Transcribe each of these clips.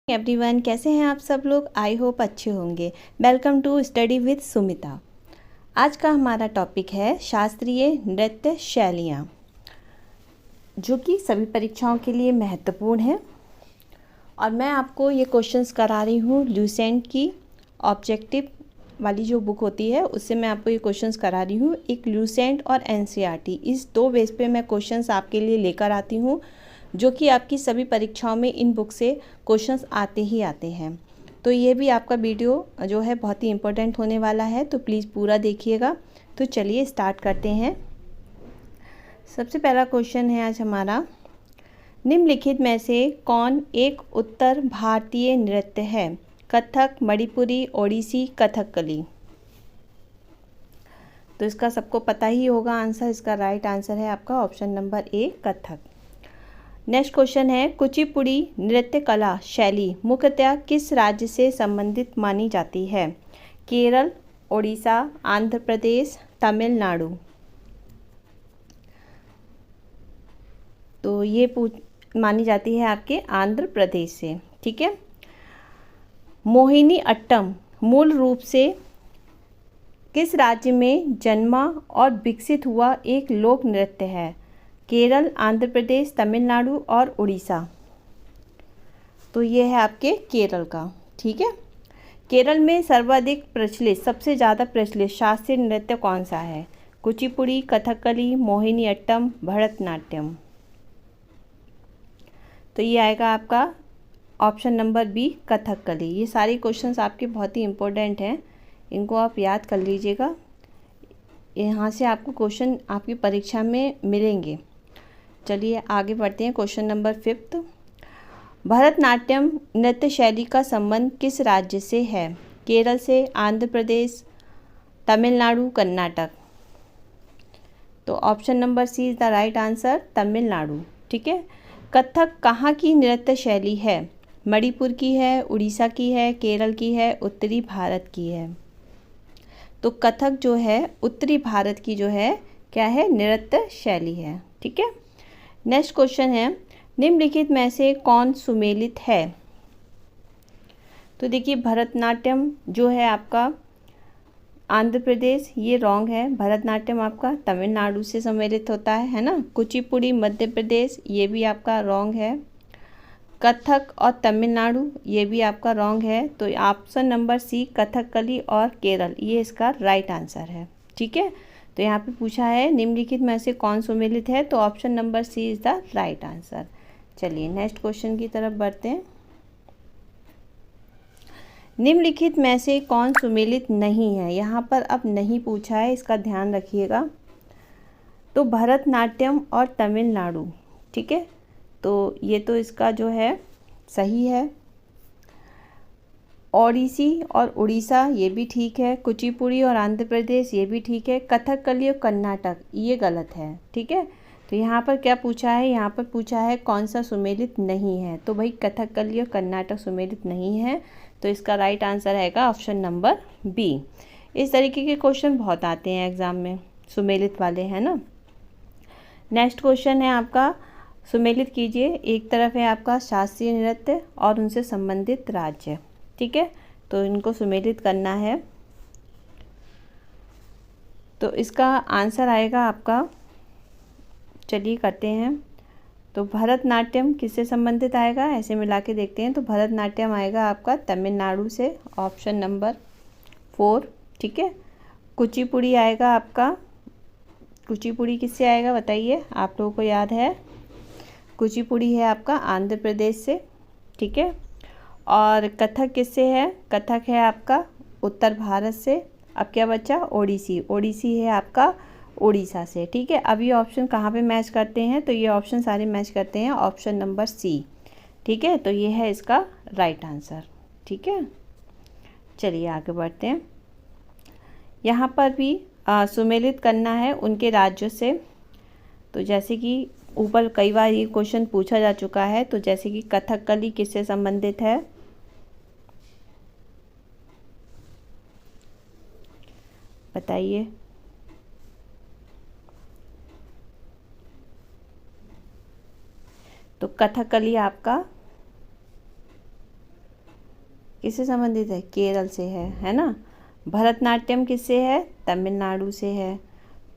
Everyone, कैसे हैं आप सब लोग। आई होप अच्छे होंगे। Welcome to study with Sumita. आज का हमारा टॉपिक है शास्त्रीय नृत्य शैलियाँ, जो कि सभी परीक्षाओं के लिए महत्वपूर्ण है। और मैं आपको ये क्वेश्चंस करा रही हूँ ल्यूसेंट की ऑब्जेक्टिव वाली जो बुक होती है, उससे मैं आपको ये क्वेश्चंस करा रही हूँ। एक ल्यूसेंट और एनसीईआरटी, इस दो बेस पे मैं क्वेश्चंस आपके लिए लेकर आती हूँ, जो कि आपकी सभी परीक्षाओं में इन बुक से क्वेश्चंस आते ही आते हैं। तो ये भी आपका वीडियो जो है बहुत ही इम्पोर्टेंट होने वाला है, तो प्लीज़ पूरा देखिएगा। तो चलिए स्टार्ट करते हैं। सबसे पहला क्वेश्चन है आज हमारा, निम्नलिखित में से कौन एक उत्तर भारतीय नृत्य है। कथक, मणिपुरी, ओडिसी, कथकली। तो इसका सबको पता ही होगा आंसर। इसका राइट आंसर है आपका option number A, Kathak. Next question है, कुचिपुड़ी नृत्य कला शैली मुख्यतः किस राज्य से संबंधित मानी जाती है। केरल, ओडिशा, आंध्र प्रदेश, तमिलनाडु। तो ये मानी जाती है आपके आंध्र प्रदेश से। ठीक है। मोहिनी अट्टम मूल रूप से किस राज्य में जन्मा और विकसित हुआ एक लोक नृत्य है। केरल, आंध्र प्रदेश, तमिलनाडु और उड़ीसा। तो ये है आपके केरल का। ठीक है। केरल में सर्वाधिक प्रचलित, सबसे ज़्यादा प्रचलित शास्त्रीय नृत्य कौन सा है। कुचिपुड़ी, कथकली, मोहिनी अट्टम, भरतनाट्यम। तो ये आएगा आपका ऑप्शन नंबर बी, कथकली। ये सारे क्वेश्चंस आपके बहुत ही इम्पोर्टेंट हैं, इनको आप याद कर लीजिएगा। यहाँ से आपको क्वेश्चन आपकी परीक्षा में मिलेंगे। चलिए आगे बढ़ते हैं। क्वेश्चन नंबर 5, भरतनाट्यम नृत्य शैली का संबंध किस राज्य से है। केरल से, आंध्र प्रदेश, तमिलनाडु, कर्नाटक। तो option number C is the right answer, Tamil Nadu. ठीक है। कथक कहाँ की नृत्य शैली है। मणिपुर की है, उड़ीसा की है, केरल की है, उत्तरी भारत की है। तो कथक जो है उत्तरी भारत की जो है क्या है, नृत्य शैली है। ठीक है। नेक्स्ट क्वेश्चन है, निम्नलिखित में से कौन सुमेलित है। तो देखिए, भरतनाट्यम जो है आपका आंध्र प्रदेश, ये रॉन्ग है। भरतनाट्यम आपका तमिलनाडु से सम्मिलित होता है ना। कुचिपुड़ी मध्य प्रदेश, ये भी आपका रॉन्ग है। कथक और तमिलनाडु, ये भी आपका रॉन्ग है। तो ऑप्शन नंबर सी, कथकली और केरल, ये इसका राइट आंसर है। ठीक है। तो यहाँ पे पूछा है निम्नलिखित में से कौन सुमेलित है, तो option number C is the right answer. चलिए नेक्स्ट क्वेश्चन की तरफ बढ़ते हैं। निम्नलिखित में से कौन सुमेलित नहीं है। यहाँ पर अब नहीं पूछा है, इसका ध्यान रखिएगा। तो भरतनाट्यम और तमिलनाडु। ठीक है। तो ये तो इसका जो है सही है। ओडिसी और उड़ीसा, ये भी ठीक है। कुचिपुड़ी और आंध्र प्रदेश, ये भी ठीक है। कथकली और कर्नाटक, ये गलत है। ठीक है। तो यहाँ पर क्या पूछा है, यहाँ पर पूछा है कौन सा सुमेलित नहीं है। तो भाई कथकली और कर्नाटक सुमेलित नहीं है, तो इसका राइट आंसर रहेगा ऑप्शन नंबर बी। इस तरीके के क्वेश्चन बहुत आते हैं एग्ज़ाम में, सुमेलित वाले, है ना। नेक्स्ट क्वेश्चन है आपका, सुमेलित कीजिए। एक तरफ है आपका शास्त्रीय नृत्य और उनसे संबंधित राज्य। ठीक है। तो इनको सुमेलित करना है। तो इसका आंसर आएगा आपका, चलिए करते हैं। तो भरतनाट्यम किससे संबंधित आएगा, ऐसे मिला के देखते हैं। तो भरतनाट्यम आएगा आपका तमिलनाडु से, ऑप्शन नंबर 4। ठीक है। कुचिपुड़ी आएगा आपका, कुचिपुड़ी किससे आएगा बताइए, आप लोगों को याद है। कुचिपुड़ी है आपका आंध्र प्रदेश से। ठीक है। और कथक किससे है, कथक है आपका उत्तर भारत से। अब क्या बचा, ओडिसी, ओडिसी है आपका उड़ीसा से। ठीक है। अब ये ऑप्शन कहाँ पे मैच करते हैं, तो ये ऑप्शन सारे मैच करते हैं ऑप्शन नंबर सी। ठीक है। तो ये है इसका राइट आंसर। ठीक है। चलिए आगे बढ़ते हैं। यहाँ पर भी सुमेलित करना है उनके राज्यों से। तो जैसे कि ऊपर कई बार ये क्वेश्चन पूछा जा चुका है, तो जैसे कि कथकली किससे संबंधित है, बताइए। तो कथकली आपका किससे संबंधित है? केरल से है ना। भरतनाट्यम किससे है? तमिलनाडु से है।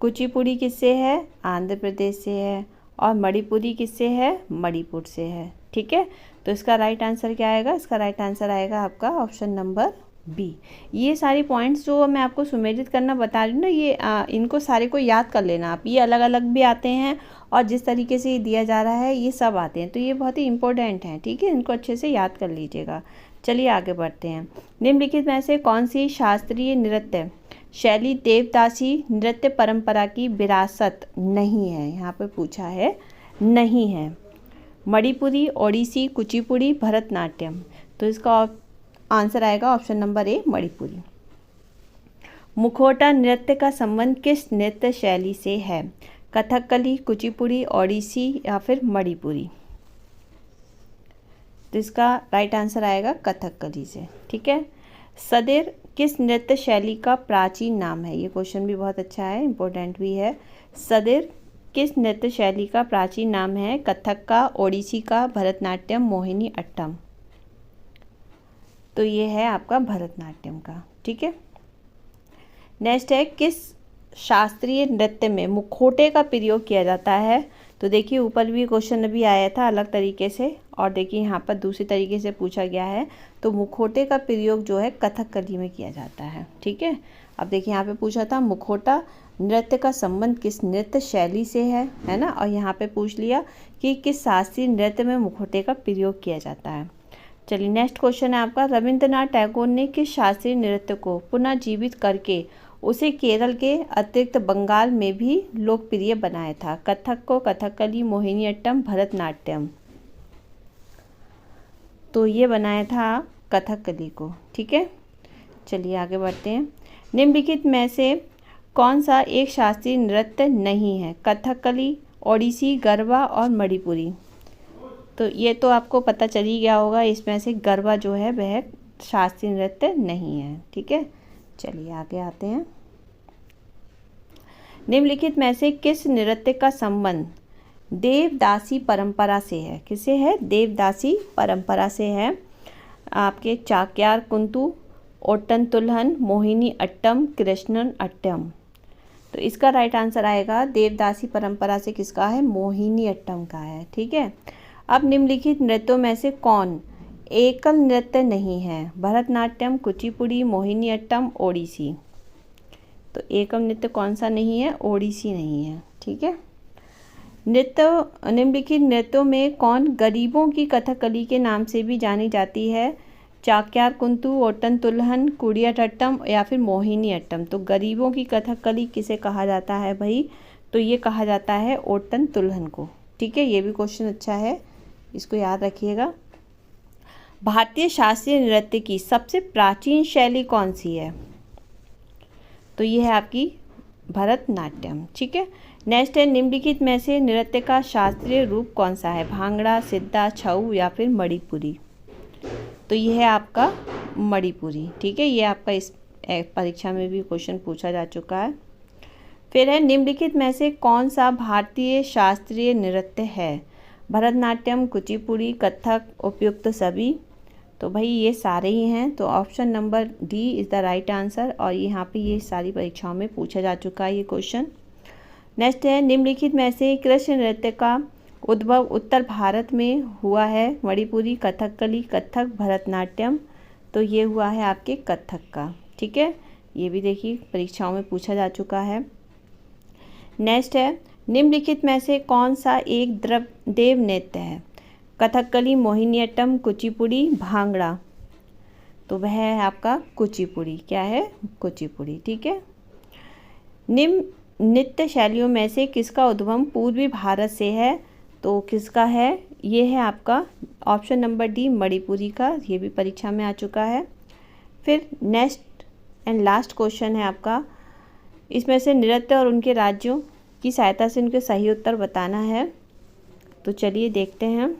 कुचिपुड़ी किससे है? आंध्र प्रदेश से है। और मणिपुरी किससे है? मणिपुर से है। ठीक है, तो इसका राइट आंसर क्या आएगा? इसका राइट आंसर आएगा आपका ऑप्शन नंबर बी। ये सारी पॉइंट्स जो मैं आपको सुमेलित करना बता रही हूँ ना, ये इनको सारे को याद कर लेना आप। ये अलग अलग भी आते हैं और जिस तरीके से ये दिया जा रहा है ये सब आते हैं, तो ये बहुत ही इंपॉर्टेंट हैं। ठीक है, इनको अच्छे से याद कर लीजिएगा। चलिए आगे बढ़ते हैं। निम्नलिखित में से कौन सी शास्त्रीय नृत्य शैली देवदासी नृत्य परंपरा की विरासत नहीं है? यहाँ पर पूछा है, नहीं है। मणिपुरी, ओडिसी, कुचिपुड़ी, भरतनाट्यम। तो इसका आंसर आएगा ऑप्शन नंबर ए, मणिपुरी। मुखौटा नृत्य का संबंध किस नृत्य शैली से है? कथकली, कुचिपुड़ी, ओडिसी या फिर मणिपुरी। तो इसका राइट आंसर आएगा कथकली से। ठीक है। सदेर किस नृत्य शैली का प्राचीन नाम है? ये क्वेश्चन भी बहुत अच्छा है, इम्पोर्टेंट भी है। सदेर किस नृत्य शैली का प्राचीन नाम है? कथक का, ओडिसी का, भरतनाट्यम, मोहिनी अट्टम। तो ये है आपका भरतनाट्यम का। ठीक है। नेक्स्ट है, किस शास्त्रीय नृत्य में मुखौटे का प्रयोग किया जाता है? तो देखिए ऊपर भी क्वेश्चन अभी आया था अलग तरीके से, और देखिए यहाँ पर दूसरी तरीके से पूछा गया है। तो मुखौटे का प्रयोग जो है कथकली में किया जाता है। ठीक है। अब देखिए यहाँ पे पूछा था मुखौटा नृत्य का संबंध किस नृत्य शैली से है ना। और यहाँ पे पूछ लिया कि किस शास्त्रीय नृत्य में मुखौटे का प्रयोग किया जाता है। चलिए नेक्स्ट क्वेश्चन है आपका, रविंद्रनाथ टैगोर ने किस शास्त्रीय नृत्य को पुनः जीवित करके उसे केरल के अतिरिक्त बंगाल में भी लोकप्रिय बनाया था? कथक को, कथकली, मोहिनीअट्टम, भरतनाट्यम। तो ये बनाया था कथकली को। ठीक है। चलिए आगे बढ़ते हैं। निम्नलिखित में से कौन सा एक शास्त्रीय नृत्य नहीं है? कथकली, ओडिसी, गरबा और मणिपुरी। तो ये तो आपको पता चल ही गया होगा, इसमें से गरबा जो है वह शास्त्रीय नृत्य नहीं है। ठीक है। चलिए आगे आते हैं। निम्नलिखित में से किस नृत्य का संबंध देवदासी परंपरा से है? किसे है? देवदासी परंपरा से है। आपके चाक्यार कुंतु, ओट्टन तुल्हन, मोहिनी अट्टम, कृष्णन अट्टम। तो इसका राइट आंसर आएगा देवदासी परंपरा से किसका है? मोहिनी अट्टम का है। ठीक है। अब निम्नलिखित नृत्यों में से कौन एकल नृत्य नहीं है? भरतनाट्यम, कुचिपुड़ी, मोहिनीअट्टम, ओडिसी। तो एकल नृत्य कौन सा नहीं है? ओडिसी नहीं है। ठीक है। निम्नलिखित नृत्यों में कौन गरीबों की कथकली के नाम से भी जानी जाती है? चाक्यार कुंतु, ओट्टन तुल्हन, कुडियाट्टम या फिर मोहिनीअट्टम। तो गरीबों की कथकली किसे कहा जाता है भाई? तो ये कहा जाता है ओट्टन तुल्हन को। ठीक है। ये भी क्वेश्चन अच्छा है, इसको याद रखिएगा। भारतीय शास्त्रीय नृत्य की सबसे प्राचीन शैली कौन सी है? तो ये है आपकी भरतनाट्यम। ठीक है। नेक्स्ट है, निम्नलिखित में से नृत्य का शास्त्रीय रूप कौन सा है? भांगड़ा, सिद्धा, छऊ या फिर मणिपुरी। तो ये है आपका मणिपुरी। ठीक है। ये आपका इस परीक्षा में भी क्वेश्चन पूछा जा चुका है। फिर है, निम्नलिखित में से कौन सा भारतीय शास्त्रीय नृत्य है? भरतनाट्यम, कुचिपुड़ी, कथक, उपयुक्त सभी। तो भाई ये सारे ही हैं। तो option number D is the right answer, और यहाँ पे ये सारी परीक्षाओं में पूछा जा चुका है ये क्वेश्चन। नेक्स्ट है, निम्नलिखित में से कृष्ण नृत्य का उद्भव उत्तर भारत में हुआ है? मणिपुरी, कथकली, कथक, भरतनाट्यम। तो ये हुआ है आपके कथक का। ठीक है। ये भी देखिए परीक्षाओं में पूछा जा चुका है। नेक्स्ट है, निम्नलिखित में से कौन सा एक देव नृत्य है? कथकली, मोहिनीअट्टम, कुचिपुड़ी, भांगड़ा। तो वह है आपका कुचिपुड़ी। क्या है? कुचिपुड़ी। ठीक है। निम्न नृत्य शैलियों में से किसका उद्गम पूर्वी भारत से है? तो किसका है? ये है आपका ऑप्शन नंबर डी, मणिपुरी का। ये भी परीक्षा में आ चुका है। फिर नेक्स्ट एंड लास्ट क्वेश्चन है आपका, इसमें से नृत्य और उनके राज्यों की सहायता से उनके सही उत्तर बताना है। तो चलिए देखते हैं।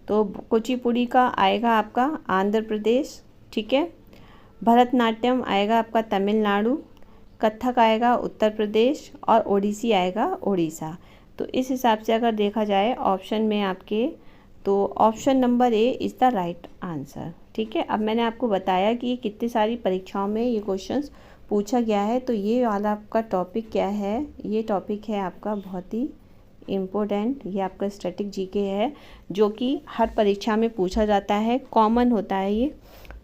तो कुचिपुड़ी का आएगा आपका आंध्र प्रदेश। ठीक है। भरतनाट्यम आएगा आपका तमिलनाडु, कथक आएगा उत्तर प्रदेश और ओडिसी आएगा उड़ीसा। तो इस हिसाब से अगर देखा जाए ऑप्शन में आपके तो option number A is the right answer. ठीक है, अब मैंने आपको बताया कि ये कितनी सारी परीक्षाओं में ये क्वेश्चंस पूछा गया है। तो ये वाला आपका टॉपिक क्या है, ये टॉपिक है आपका बहुत ही इम्पोर्टेंट, ये आपका स्टैटिक जीके है जो कि हर परीक्षा में पूछा जाता है, कॉमन होता है ये।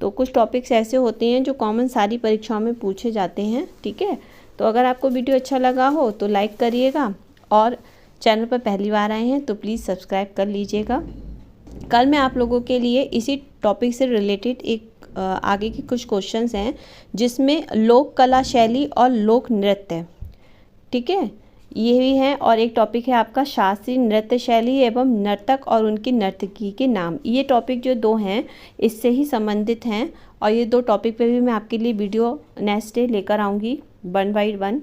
तो कुछ टॉपिक्स ऐसे होते हैं जो कॉमन सारी परीक्षाओं में पूछे जाते हैं। ठीक है, तो अगर आपको वीडियो अच्छा लगा हो तो लाइक करिएगा, और चैनल पर पहली बार आए हैं तो प्लीज़ सब्सक्राइब कर लीजिएगा। कल मैं आप लोगों के लिए इसी टॉपिक से रिलेटेड एक आगे के कुछ क्वेश्चंस हैं जिसमें लोक कला शैली और लोक नृत्य, ठीक है, ये भी है। और एक टॉपिक है आपका शास्त्रीय नृत्य शैली एवं नर्तक और उनकी नर्तकी के नाम। ये टॉपिक जो दो हैं इससे ही संबंधित हैं, और ये दो टॉपिक पे भी मैं आपके लिए वीडियो नेक्स्ट डे लेकर आऊँगी 1 by 1,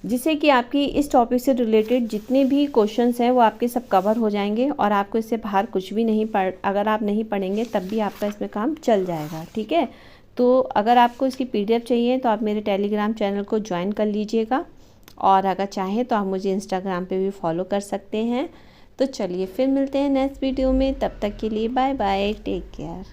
जिससे कि आपकी इस टॉपिक से रिलेटेड जितने भी क्वेश्चंस हैं वो आपके सब कवर हो जाएंगे, और आपको इससे बाहर कुछ भी नहीं अगर आप नहीं पढ़ेंगे तब भी आपका इसमें काम चल जाएगा। ठीक है, तो अगर आपको इसकी PDF चाहिए तो आप मेरे टेलीग्राम चैनल को ज्वाइन कर लीजिएगा, और अगर चाहें तो आप मुझे इंस्टाग्राम पे भी फॉलो कर सकते हैं। तो चलिए फिर मिलते हैं नेक्स्ट वीडियो में, तब तक के लिए बाय बाय, टेक केयर।